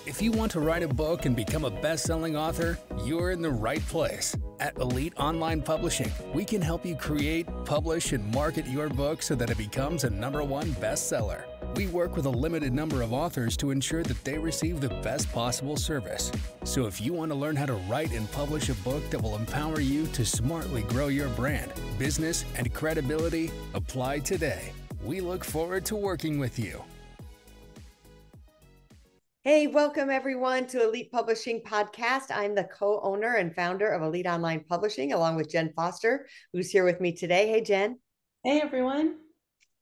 If you want to write a book and become a best-selling author, you're in the right place. At Elite Online Publishing, we can help you create, publish, and market your book so that it becomes a #1 bestseller. We work with a limited number of authors to ensure that they receive the best possible service. So if you want to learn how to write and publish a book that will empower you to smartly grow your brand, business, and credibility, apply today. We look forward to working with you. Hey, welcome everyone to Elite Publishing Podcast. I'm the co-owner and founder of Elite Online Publishing, along with Jen Foster, who's here with me today. Hey, Jen. Hey, everyone.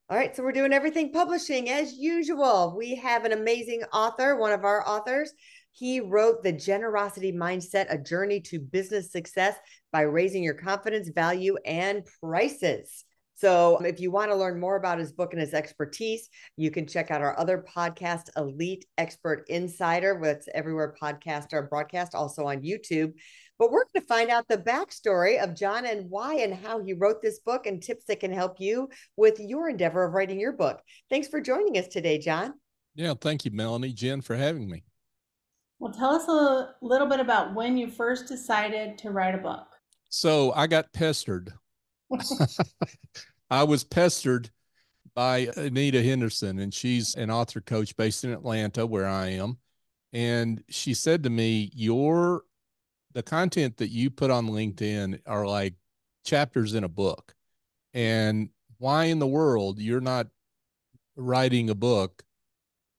All right, so we're doing everything publishing as usual. We have an amazing author, one of our authors. He wrote The Generosity Mindset, A Journey to Business Success by Raising Your Confidence, Value, and Prices. So if you want to learn more about his book and his expertise, you can check out our other podcast, Elite Expert Insider, which everywhere podcasts are broadcast, also on YouTube. But we're going to find out the backstory of John and why and how he wrote this book and tips that can help you with your endeavor of writing your book. Thanks for joining us today, John. Yeah, thank you, Melanie, Jen, for having me. Well, tell us a little bit about when you first decided to write a book. So I got pestered. I was pestered by Anita Henderson, and she's an author coach based in Atlanta, where I am. And she said to me, the content that you put on LinkedIn are like chapters in a book. And why in the world you're not writing a book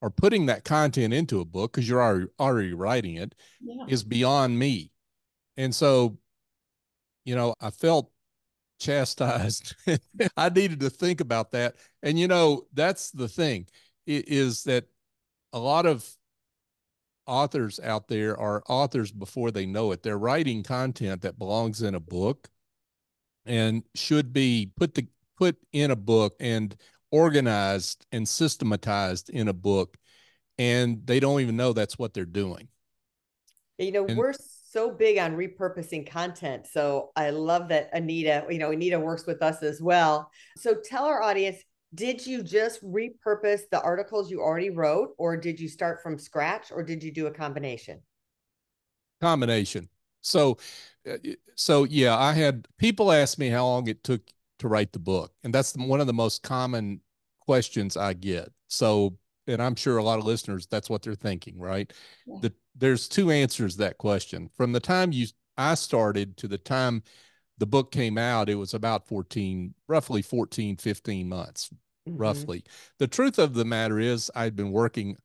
or putting that content into a book, because you're already writing it, is beyond me. And so, I felt chastised. I needed to think about that. And, that's the thing, is that a lot of authors out there are authors before they know it. They're writing content that belongs in a book and should be put in a book and organized and systematized in a book. And they don't even know that's what they're doing. We're so big on repurposing content. So I love that Anita works with us as well. So tell our audience, did you just repurpose the articles you already wrote, or did you start from scratch, or did you do a combination? Combination. So yeah, I had people ask me how long it took to write the book. And that's one of the most common questions I get. So, and I'm sure a lot of listeners, that's what they're thinking, right? Yeah. There's two answers to that question. From the time I started to the time the book came out, it was about roughly 14, 15 months, roughly. The truth of the matter is I'd been working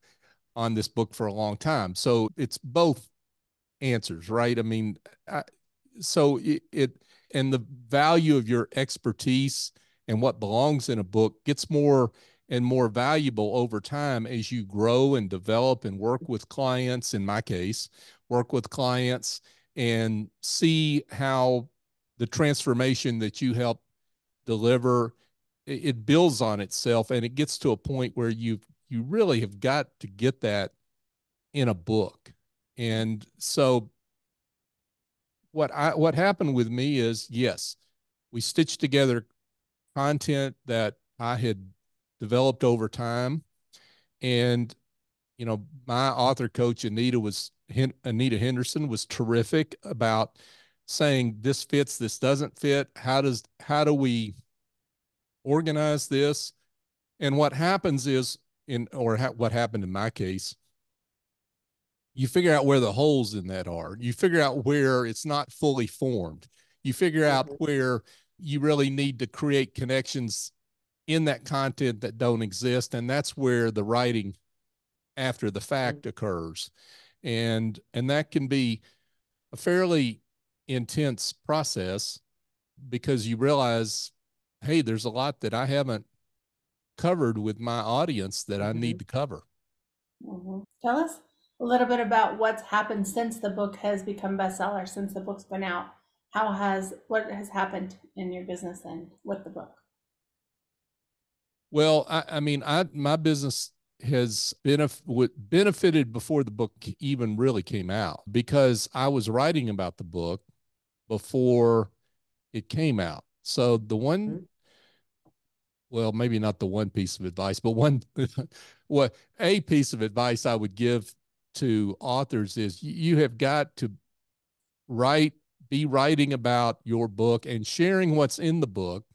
on this book for a long time. So it's both answers, right? I mean, so and the value of your expertise and what belongs in a book gets more and more valuable over time as you grow and develop and work with clients. In my case, work with clients and see how the transformation that you help deliver, it builds on itself, and it gets to a point where you really have got to get that in a book. And so what happened with me is, yes, we stitched together content that I had developed over time. And, my author coach, Anita Henderson, was terrific about saying, this fits, this doesn't fit. How do we organize this? And what happens is, what happened in my case, you figure out where the holes in that are. You figure out where it's not fully formed. You figure out where you really need to create connections in that content that don't exist. And that's where the writing after the fact occurs. And that can be a fairly intense process, because you realize, hey, there's a lot that I haven't covered with my audience that I need to cover. Tell us a little bit about what's happened since the book has become bestseller, since the book's been out. What has happened in your business and with the book? Well, my business has benefited before the book even really came out, because I was writing about the book before it came out. So the one, well, maybe not the one piece of advice, but a piece of advice I would give to authors is you have got to be writing about your book and sharing what's in the book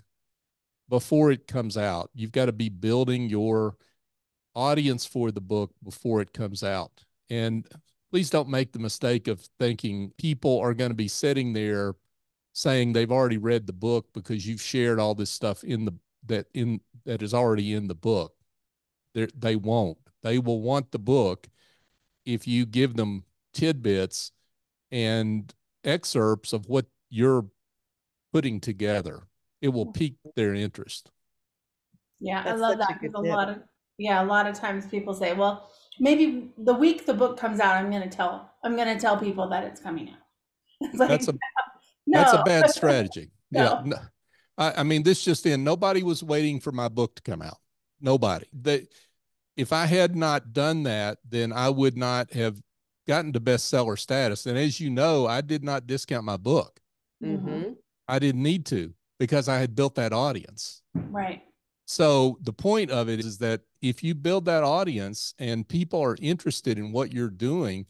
before it comes out. You've got to be building your audience for the book before it comes out. And please don't make the mistake of thinking people are going to be sitting there saying they've already read the book because you've shared all this stuff that is already in the book. They won't. They will want the book if you give them tidbits and excerpts of what you're putting together. It will pique their interest. Yeah, That's I love such a that good because tip. a lot of times people say, well, maybe the week the book comes out, I'm going to tell people that it's coming out. It's like, That's a no, bad strategy. Yeah. no. No. I mean, this just in, nobody was waiting for my book to come out. Nobody. If I had not done that, then I would not have gotten to bestseller status. And as you know, I did not discount my book. Mm-hmm. I didn't need to because I had built that audience. Right. So the point of it is that if you build that audience and people are interested in what you're doing,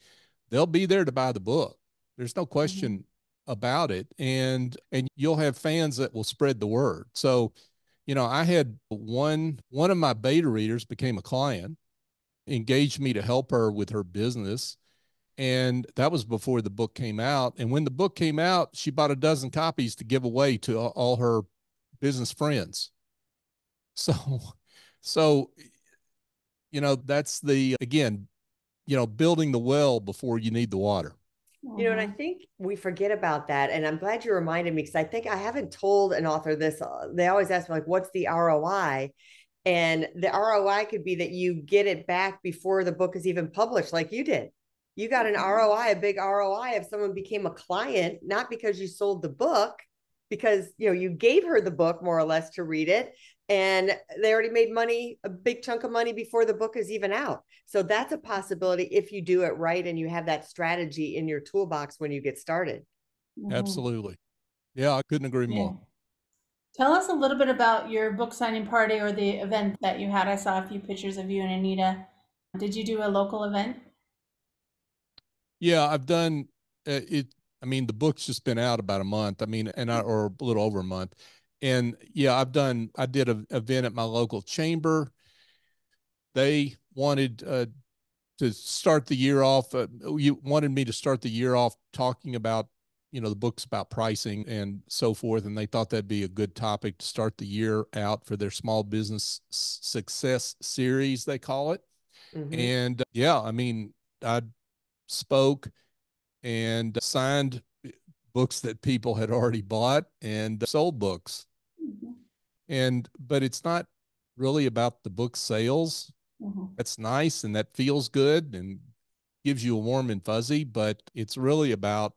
they'll be there to buy the book. There's no question about it. And you'll have fans that will spread the word. So, I had one of my beta readers became a client, engaged me to help her with her business. And that was before the book came out. And when the book came out, she bought a dozen copies to give away to all her business friends. So, so, that's again, building the well before you need the water. And I think we forget about that. And I'm glad you reminded me because I think I haven't told an author this. They always ask me, like, what's the ROI? And the ROI could be that you get it back before the book is even published, like you did. You got an ROI, a big ROI if someone became a client, not because you sold the book, because you gave her the book more or less to read it. And they already made money, a big chunk of money before the book is even out. So that's a possibility if you do it right and you have that strategy in your toolbox when you get started. Absolutely. Yeah, I couldn't agree more. Tell us a little bit about your book signing party or the event that you had. I saw a few pictures of you and Anita. Did you do a local event? Yeah, I've done it. I mean, the book's just been out about a month. I mean, or a little over a month. And yeah, I did an event at my local chamber. They wanted to start the year off. You wanted me to start the year off talking about, the book's about pricing and so forth. And they thought that'd be a good topic to start the year out for their small business success series, they call it. And yeah, I mean, I spoke and signed books that people had already bought and sold books. But it's not really about the book sales. That's nice and that feels good and gives you a warm and fuzzy, but it's really about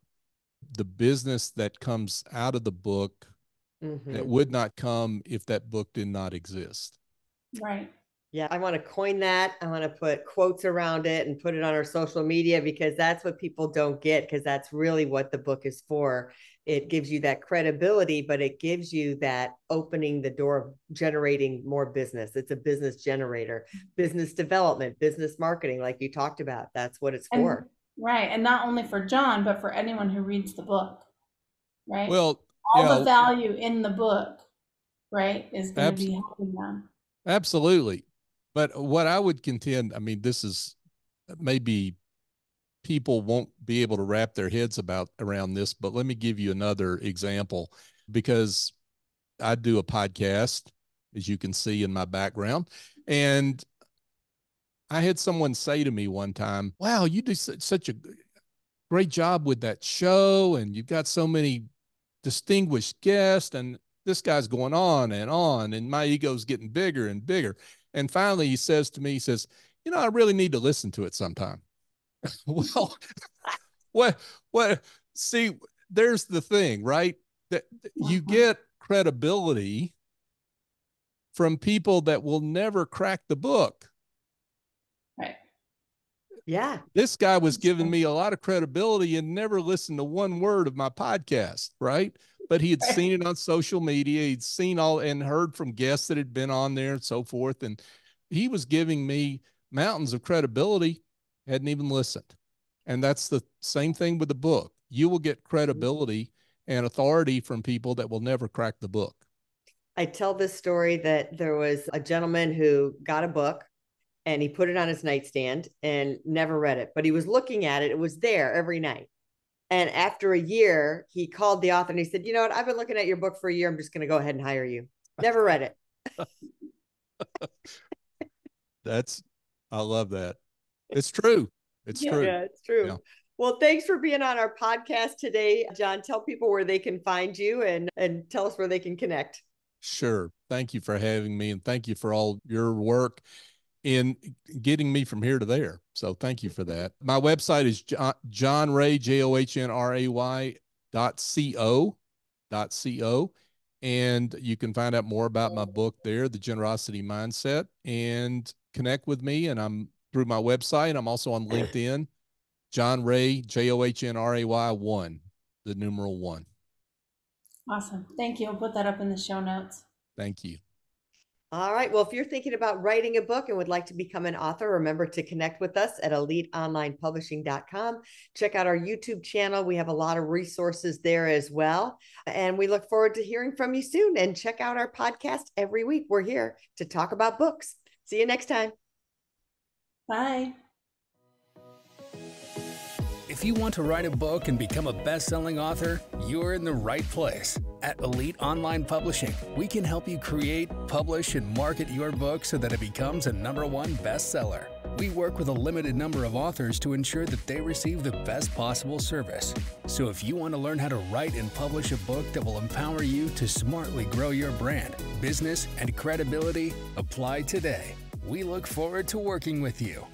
the business that comes out of the book that would not come if that book did not exist. Right. Yeah, I want to coin that. I want to put quotes around it and put it on our social media because that's what people don't get, because that's really what the book is for. It gives you that credibility, but it gives you that opening the door of generating more business. It's a business generator, business development, business marketing, like you talked about. That's what it's for. Right. And not only for John, but for anyone who reads the book. Right. Well, all the value in the book, right, is going to be helping them. Absolutely. But what I would contend, I mean, this is maybe people won't be able to wrap their heads around this, but let me give you another example, because I do a podcast, as you can see in my background. And I had someone say to me one time, wow, you do such a great job with that show. And you've got so many distinguished guests, and this guy's going on, and my ego's getting bigger and bigger. And finally he says to me, he says, I really need to listen to it sometime. Well, see, there's the thing, right? That you get credibility from people that will never crack the book. Right. Yeah. This guy was giving me a lot of credibility and never listened to one word of my podcast, right? But he had seen it on social media. He'd seen all and heard from guests that had been on there and so forth. And he was giving me mountains of credibility. hadn't even listened. And that's the same thing with the book. You will get credibility and authority from people that will never crack the book. I tell this story that there was a gentleman who got a book and he put it on his nightstand and never read it, but he was looking at it. It was there every night. And after a year, he called the author and he said, you know what? I've been looking at your book for a year. I'm just going to go ahead and hire you. Never read it. I love that. It's true. It's true. Yeah, it's true. Yeah. Well, thanks for being on our podcast today, John. Tell people where they can find you and tell us where they can connect. Sure. Thank you for having me, and thank you for all your work in getting me from here to there. So thank you for that. My website is johnray, johnray.co. And you can find out more about my book there, The Generosity Mindset, and connect with me. And I'm through my website. I'm also on LinkedIn, John Ray, JOHNRAY 1, the numeral 1. Awesome. Thank you. I'll put that up in the show notes. Thank you. All right. Well, if you're thinking about writing a book and would like to become an author, remember to connect with us at eliteonlinepublishing.com. Check out our YouTube channel. We have a lot of resources there as well. And we look forward to hearing from you soon. And check out our podcast every week. We're here to talk about books. See you next time. Bye. If you want to write a book and become a best-selling author, you're in the right place. At Elite Online Publishing, we can help you create, publish, and market your book so that it becomes a #1 bestseller. We work with a limited number of authors to ensure that they receive the best possible service. So if you want to learn how to write and publish a book that will empower you to smartly grow your brand, business, and credibility, apply today. We look forward to working with you.